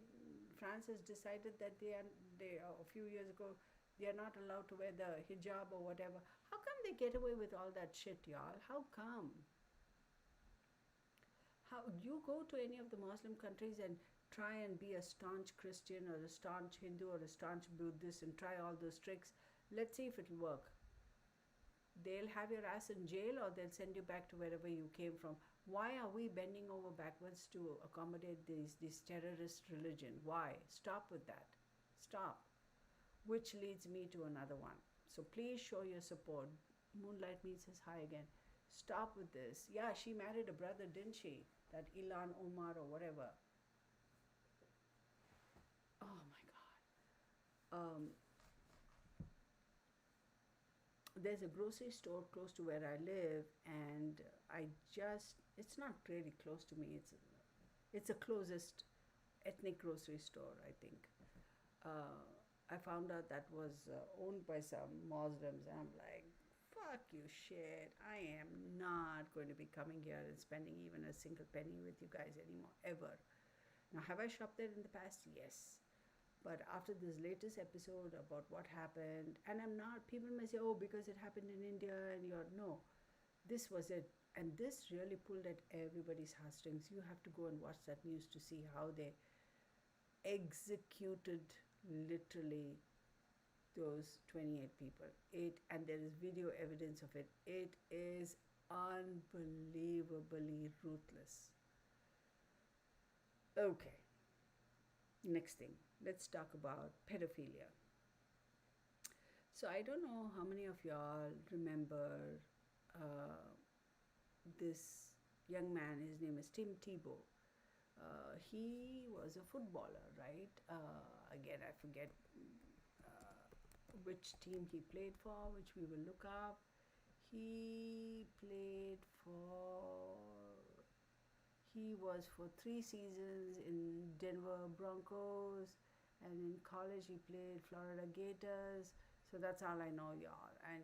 France has decided that they a few years ago, they are not allowed to wear the hijab or whatever. How come they get away with all that shit, y'all? How come? How you go to any of the Muslim countries and try and be a staunch Christian or a staunch Hindu or a staunch Buddhist and try all those tricks? Let's see if it'll work. They'll have your ass in jail or they'll send you back to wherever you came from. Why are we bending over backwards to accommodate this terrorist religion? Why? Stop with that. Stop. Which leads me to another one. So please show your support. Moonlight Me says hi again. Stop with this. Yeah, she married a brother, didn't she? That Ilan Omar or whatever. Oh my God. There's a grocery store close to where I live, and it's not really close to me. It's the closest ethnic grocery store, I think. I found out that was owned by some Muslims, and I'm like, fuck you shit. I am not going to be coming here and spending even a single penny with you guys anymore, ever. Now, have I shopped there in the past? Yes. But after this latest episode about what happened, and I'm not, people may say, oh, because it happened in India and no, this was it. And this really pulled at everybody's heartstrings. You have to go and watch that news to see how they executed literally those 28 people. And there is video evidence of it. It is unbelievably ruthless. Okay. Next thing, let's talk about pedophilia. So I don't know how many of y'all remember this young man. His name is Tim Tebow. He was a footballer, right? Again, I forget which team he played for, which we will look up. He was for 3 seasons in Denver Broncos, and in college he played Florida Gators. So that's all I know, y'all. And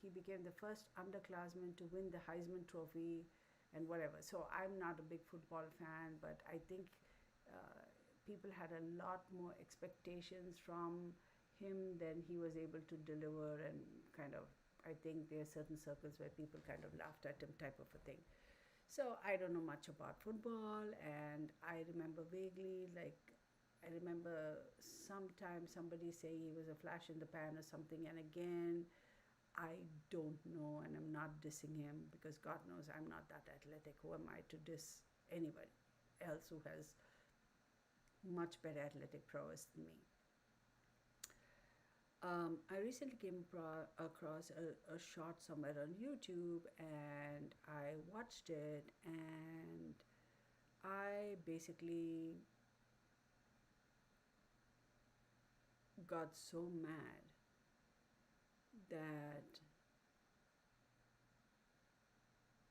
he became the first underclassman to win the Heisman Trophy and whatever. So I'm not a big football fan, but I think people had a lot more expectations from him than he was able to deliver, and kind of, I think there are certain circles where people kind of laughed at him, type of a thing. So I don't know much about football, and I remember vaguely, like, I remember sometimes somebody saying he was a flash in the pan or something, and again, I don't know, and I'm not dissing him because God knows I'm not that athletic. Who am I to diss anybody else who has much better athletic prowess than me? I recently came across a short somewhere on YouTube, and I watched it, and I basically got so mad that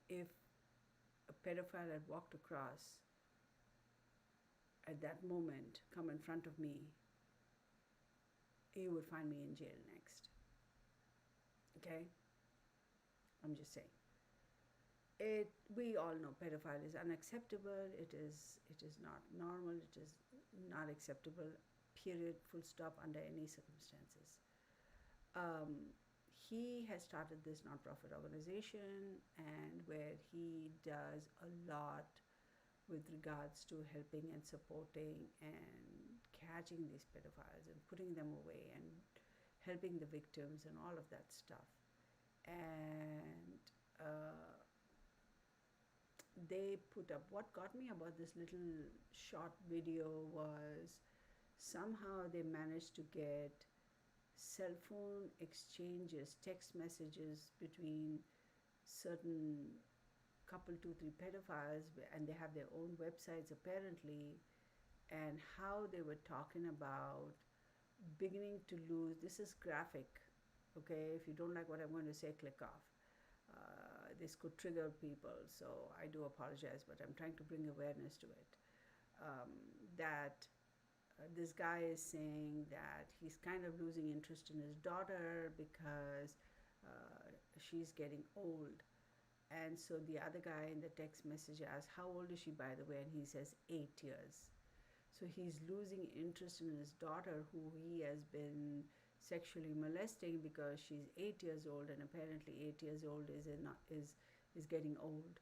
if a pedophile had walked across at that moment, come in front of me, he would find me in jail next. Okay? I'm just saying. We all know pedophile is unacceptable. It is not normal. It is not acceptable. Period. Full stop. Under any circumstances. Um, he has started this nonprofit organization, and where he does a lot with regards to helping and supporting and catching these pedophiles and putting them away and helping the victims and all of that stuff. And they put up, what got me about this little short video was somehow they managed to get cell phone exchanges, text messages between certain couple, two, three pedophiles, and they have their own websites apparently, and how they were talking about beginning to lose. This is graphic, okay? If you don't like what I'm going to say, click off. This could trigger people, so I do apologize, but I'm trying to bring awareness to it. That this guy is saying that he's kind of losing interest in his daughter because she's getting old. And so the other guy in the text message asks, how old is she, by the way? And he says 8 years. So he's losing interest in his daughter, who he has been sexually molesting, because she's 8 years old, and apparently 8 years old is getting old.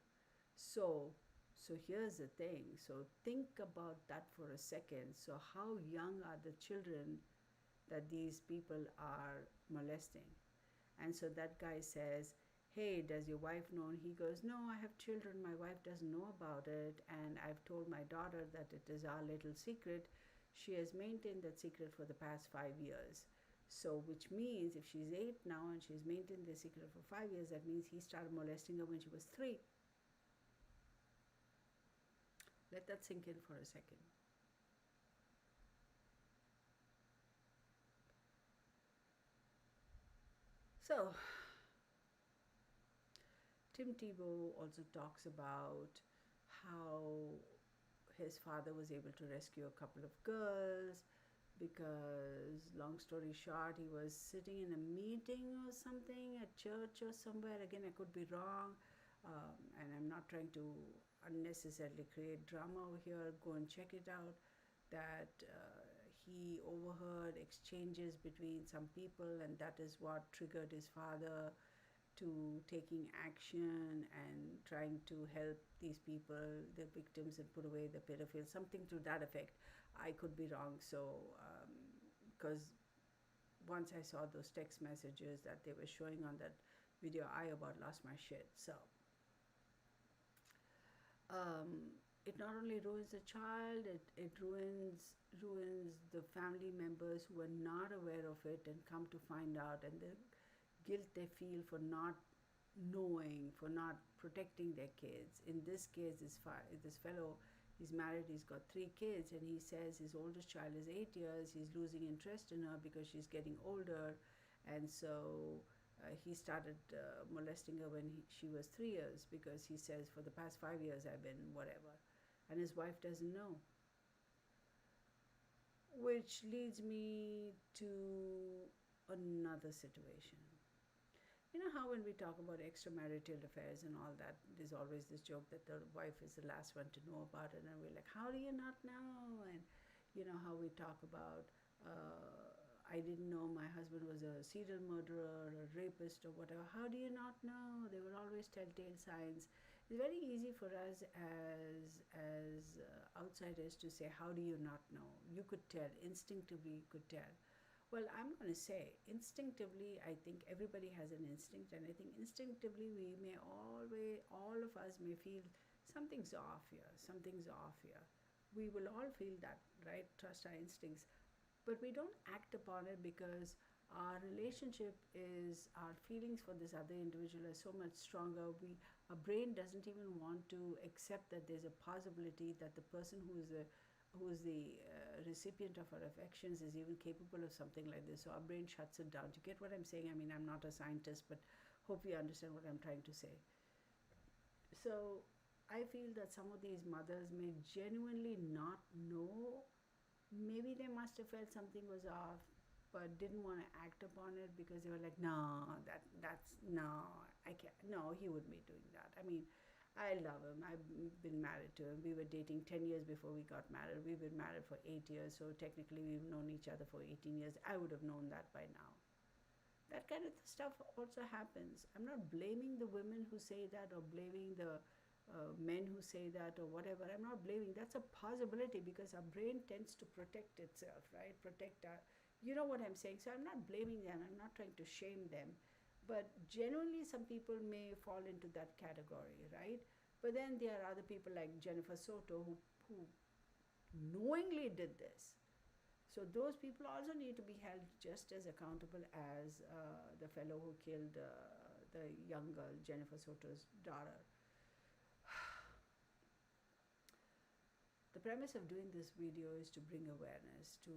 So so here's the thing. So think about that for a second. So how young are the children that these people are molesting? And so that guy says, hey, does your wife know? And he goes, no, I have children. My wife doesn't know about it. And I've told my daughter that it is our little secret. She has maintained that secret for the past 5 years. So, which means if she's 8 now and she's maintained the secret for 5 years, that means he started molesting her when she was 3. Let that sink in for a second. So, Tim Tebow also talks about how his father was able to rescue a couple of girls because, long story short, he was sitting in a meeting or something at church or somewhere. Again, I could be wrong, and I'm not trying to unnecessarily create drama over here. Go and check it out. That he overheard exchanges between some people, and that is what triggered his father to taking action and trying to help these people, the victims, and put away the pedophiles, something to that effect. I could be wrong. So, because once I saw those text messages that they were showing on that video, I about lost my shit. So, it not only ruins the child, it ruins the family members who are not aware of it and come to find out, and the guilt they feel for not knowing, for not protecting their kids. In this case, this fellow, he's married, he's got 3 kids, and he says his oldest child is 8 years. He's losing interest in her because she's getting older, and so he started molesting her when she was 3 years, because he says for the past 5 years I've been whatever, and his wife doesn't know. Which leads me to another situation. You know how when we talk about extramarital affairs and all that, there's always this joke that the wife is the last one to know about it, and we're like, how do you not know? And you know how we talk about, I didn't know my husband was a serial murderer or a rapist or whatever. How do you not know? They will always telltale signs. It's very easy for us as outsiders to say, how do you not know? You could tell, instinctively you could tell. Well, I'm going to say instinctively, I think everybody has an instinct, and I think instinctively we may all of us may feel something's off here, something's off here. We will all feel that, right? Trust our instincts. But we don't act upon it because our relationship is, our feelings for this other individual are so much stronger. Our brain doesn't even want to accept that there's a possibility that the person who is the recipient of our affections is even capable of something like this. So our brain shuts it down. Do you get what I'm saying? I mean, I'm not a scientist, but hope you understand what I'm trying to say. So I feel that some of these mothers may genuinely not know. Maybe they must have felt something was off, but didn't want to act upon it because they were like, no, that's no, I can't. No, he wouldn't be doing that. I mean, I love him. I've been married to him. We were dating 10 years before we got married. We've been married for 8 years, so technically we've known each other for 18 years. I would have known that by now. That kind of stuff also happens. I'm not blaming the women who say that or blaming the men who say that or whatever. I'm not blaming. That's a possibility because our brain tends to protect itself, right? Protect our, you know what I'm saying? So I'm not blaming them. I'm not trying to shame them. But generally, some people may fall into that category, right? But then there are other people like Jennifer Soto who knowingly did this. So those people also need to be held just as accountable as the fellow who killed the young girl, Jennifer Soto's daughter. The premise of doing this video is to bring awareness, to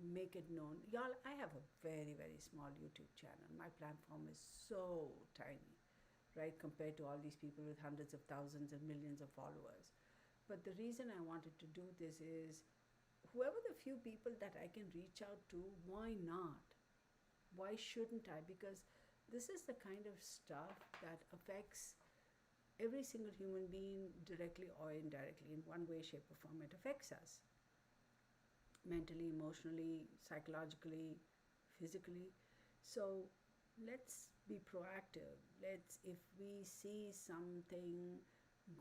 make it known. Y'all, I have a very small YouTube channel. My platform is so tiny, right, compared to all these people with hundreds of thousands and millions of followers. But the reason I wanted to do this is whoever the few people that I can reach out to, why not? Why shouldn't I? Because this is the kind of stuff that affects every single human being directly or indirectly in one way, shape, or form. It affects us mentally, emotionally, psychologically, physically. So let's be proactive. Let's, if we see something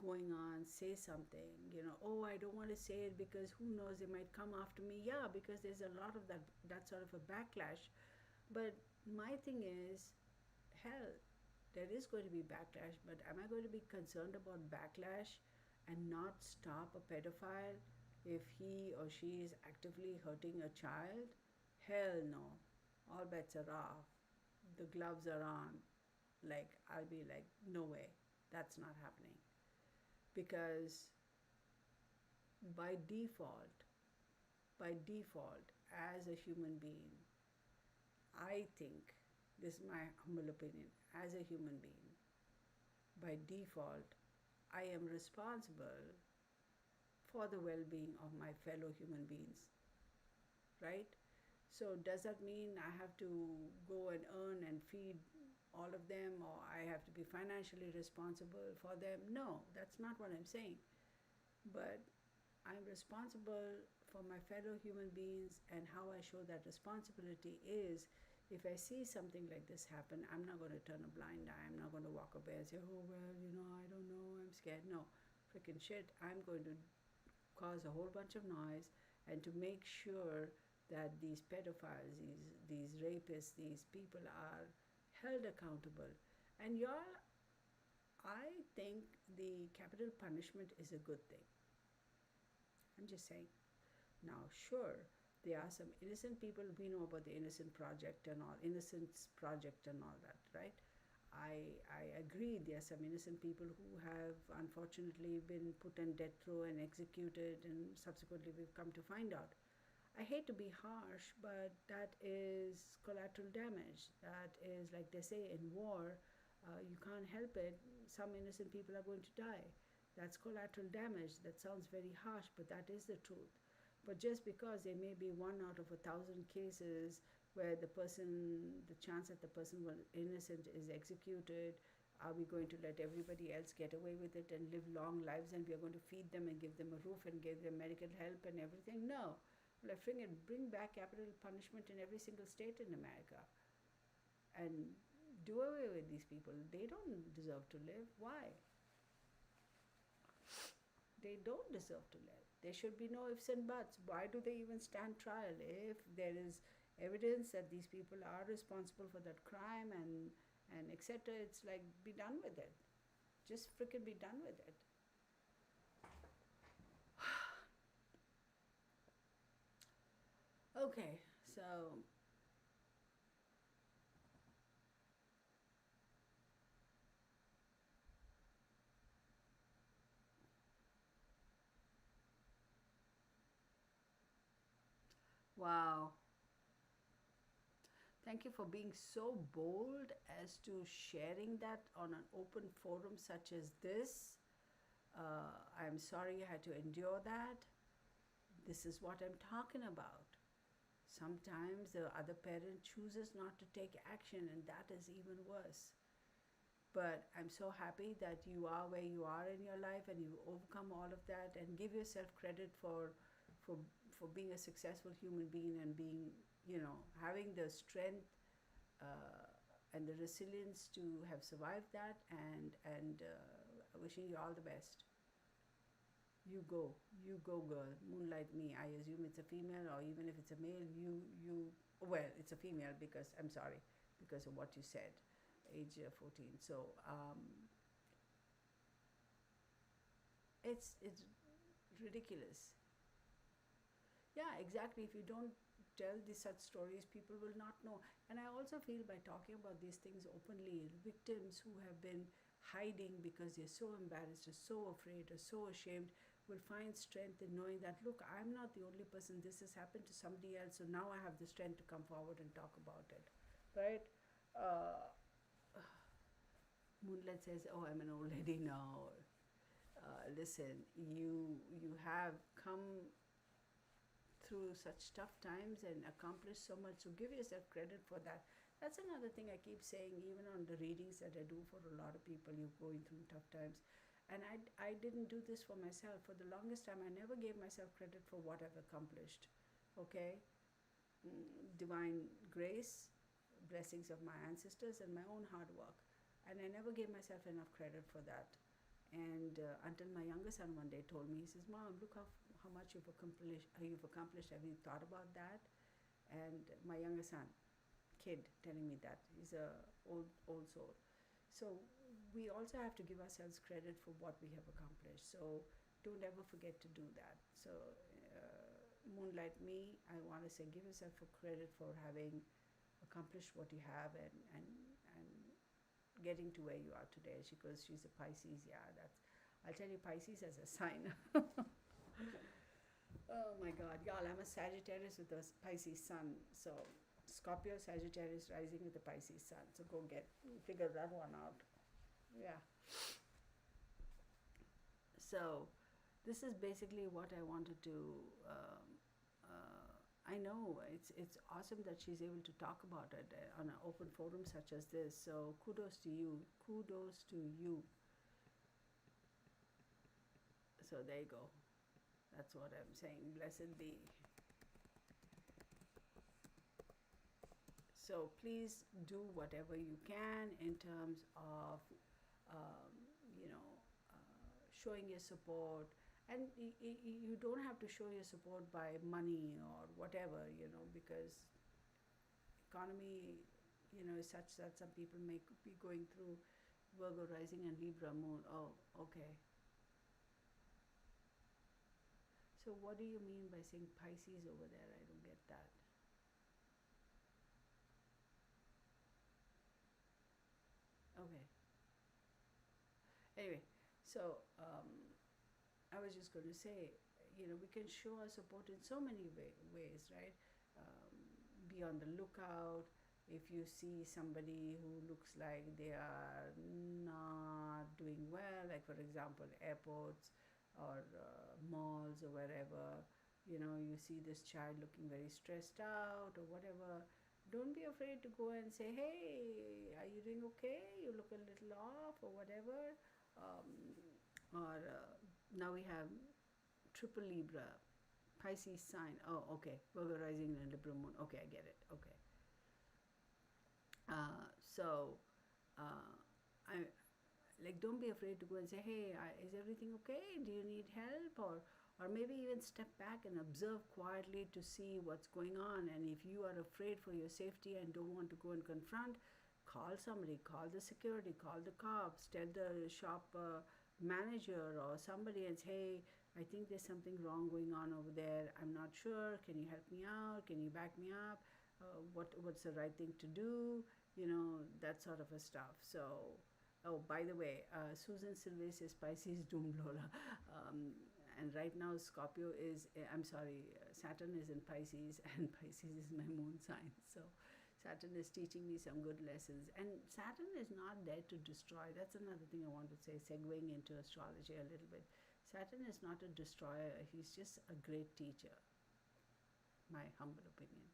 going on, say something. Oh, I don't want to say it because who knows, they might come after me. Yeah, because there's a lot of that sort of a backlash. But my thing is, hell, there is going to be backlash, but am I going to be concerned about backlash and not stop a pedophile if he or she is actively hurting a child? Hell no. All bets are off. The gloves are on. Like, I'll be like, no way. That's not happening. Because by default, as a human being, I think, this is my humble opinion, as a human being, by default, I am responsible for the well-being of my fellow human beings, right? So does that mean I have to go and earn and feed all of them, or I have to be financially responsible for them? No, that's not what I'm saying. But I'm responsible for my fellow human beings, and how I show that responsibility is, if I see something like this happen, I'm not going to turn a blind eye. I'm not going to walk away and say, oh, well, I don't know, I'm scared. No, freaking shit. I'm going to cause a whole bunch of noise and to make sure that these pedophiles, these rapists, these people are held accountable. And y'all, I think the capital punishment is a good thing. I'm just saying. Now, sure, there are some innocent people. We know about the Innocence Project and all that, right? I agree there are some innocent people who have unfortunately been put on death row and executed, and subsequently we've come to find out. I hate to be harsh, but that is collateral damage. That is, like they say in war, you can't help it. Some innocent people are going to die. That's collateral damage. That sounds very harsh, but that is the truth. But just because there may be 1 out of 1,000 cases where the chance that the person was innocent is executed, are we going to let everybody else get away with it and live long lives, and we are going to feed them and give them a roof and give them medical help and everything? No. Well, bring back capital punishment in every single state in America and do away with these people. They don't deserve to live. Why? They don't deserve to live. There should be no ifs and buts. Why do they even stand trial? If there is evidence that these people are responsible for that crime and etc., it's like, be done with it. Just freaking be done with it. Okay, so wow. Thank you for being so bold as to sharing that on an open forum such as this. I'm sorry you had to endure that. This is what I'm talking about. Sometimes the other parent chooses not to take action, and that is even worse. But I'm so happy that you are where you are in your life and you overcome all of that, and give yourself credit for for being a successful human being and being, having the strength uh, and the resilience to have survived that, and wishing you all the best. You go girl. Moonlight me. I assume it's a female, or even if it's a male, you well, it's a female, because I'm sorry, because of what you said, age 14. So it's ridiculous. Yeah, exactly. If you don't tell these such stories, people will not know. And I also feel, by talking about these things openly, victims who have been hiding because they're so embarrassed or so afraid or so ashamed will find strength in knowing that, look, I'm not the only person. This has happened to somebody else, so now I have the strength to come forward and talk about it. Right? uh, Moonlight says, oh, I'm an old lady now. Listen, you have come through such tough times and accomplished so much. So give yourself credit for that. That's another thing I keep saying, even on the readings that I do for a lot of people. You're going through tough times. And I didn't do this for myself. For the longest time, I never gave myself credit for what I've accomplished. Okay? Divine grace, blessings of my ancestors, and my own hard work. And I never gave myself enough credit for that. And until my younger son one day told me, he says, Mom, look how much you've accomplished. Have you thought about that? And my younger son, kid, telling me that. He's a old soul. So we also have to give ourselves credit for what we have accomplished. So don't ever forget to do that. So Moonlight me, I want to say, give yourself a credit for having accomplished what you have, and getting to where you are today. She goes, she's a Pisces. Yeah, that's, I'll tell you, Pisces as a sign. Oh my God, y'all, I'm a Sagittarius with a Pisces sun. So Scorpio, Sagittarius rising with a Pisces sun. So go figure that one out. Yeah. So this is basically what I wanted to. I know it's awesome that she's able to talk about it on an open forum such as this. So kudos to you. Kudos to you. So there you go. That's what I'm saying. Blessed be. So please do whatever you can in terms of, um, you know, showing your support. And you don't have to show your support by money or whatever, because economy, is such that some people may be going through Virgo rising and Libra moon. Oh, okay. So what do you mean by saying Pisces over there? I don't get that. Okay. Anyway, so I was just going to say, we can show our support in so many ways, right? Be on the lookout. If you see somebody who looks like they are not doing well, like for example, airports or malls or wherever, you see this child looking very stressed out or whatever, don't be afraid to go and say, hey, are you doing okay? You look a little off or whatever. Um, or now we have triple Libra, Pisces sign. Oh, okay. Virgo rising and Libra moon. Okay, I get it. Okay. So, I like, don't be afraid to go and say, hey, is everything okay? Do you need help? Or maybe even step back and observe quietly to see what's going on. And if you are afraid for your safety and don't want to go and confront, call somebody, call the security, call the cops, tell the shop manager or somebody and say, hey, I think there's something wrong going on over there. I'm not sure. Can you help me out? Can you back me up? What's the right thing to do? That sort of a stuff. So, oh, by the way, Susan Silvey says Pisces doomed Lola. And right now Scorpio is, I'm sorry, Saturn is in Pisces, and Pisces is my moon sign. So Saturn is teaching me some good lessons. And Saturn is not there to destroy. That's another thing I want to say, segueing into astrology a little bit. Saturn is not a destroyer. He's just a great teacher. My humble opinion.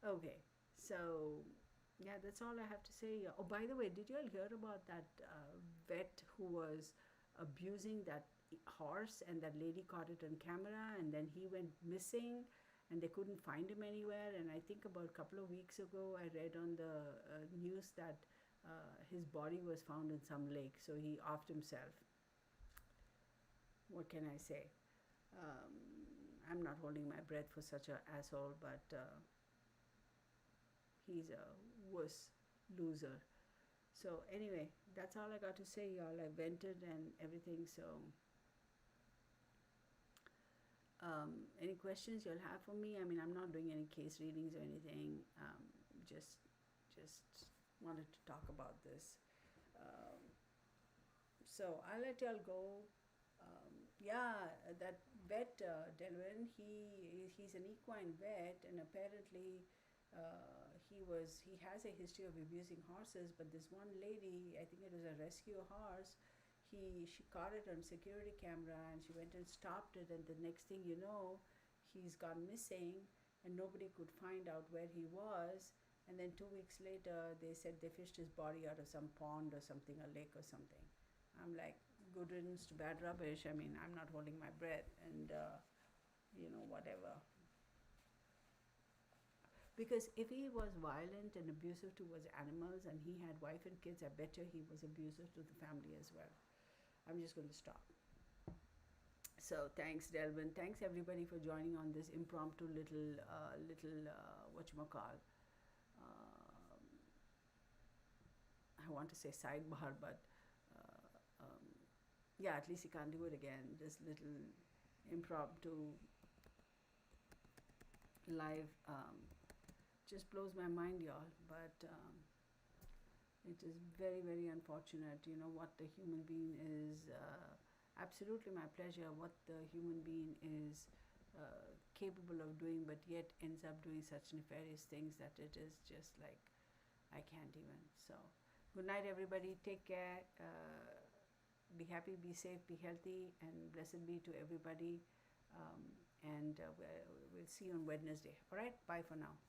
Okay, so Yeah, that's all I have to say. Oh, by the way, did you all hear about that vet who was abusing that horse, and that lady caught it on camera, and then he went missing, and they couldn't find him anywhere? And I think about a couple of weeks ago, I read on the news that his body was found in some lake, so he offed himself. What can I say? I'm not holding my breath for such an asshole, but he's a wuss loser. So anyway, that's all I got to say, y'all. I vented and everything. So any questions you'll have for me? I mean, I'm not doing any case readings or anything. Just wanted to talk about this. So I'll let y'all go. Yeah, that vet, Delvin, he's an equine vet, and apparently he has a history of abusing horses. But this one lady, I think it was a rescue horse, she caught it on security camera, and she went and stopped it, and the next thing you know, he's gone missing, and nobody could find out where he was. And then 2 weeks later, they said they fished his body out of some pond or something, a lake or something. I'm like, good riddance to bad rubbish. I mean, I'm not holding my breath, and whatever. Because if he was violent and abusive towards animals, and he had wife and kids, I bet you he was abusive to the family as well. I'm just going to stop. So thanks, Delvin. Thanks everybody for joining on this impromptu little whatchamacall. I want to say sidebar, but yeah, at least you can't do it again. This little impromptu live just blows my mind, y'all. But it is very, very unfortunate. You know what the human being is. Absolutely my pleasure. What the human being is capable of doing, but yet ends up doing such nefarious things that it is just like I can't even. So, good night, everybody. Take care. Be happy, be safe, be healthy, and blessed be to everybody. And we'll see you on Wednesday. All right, bye for now.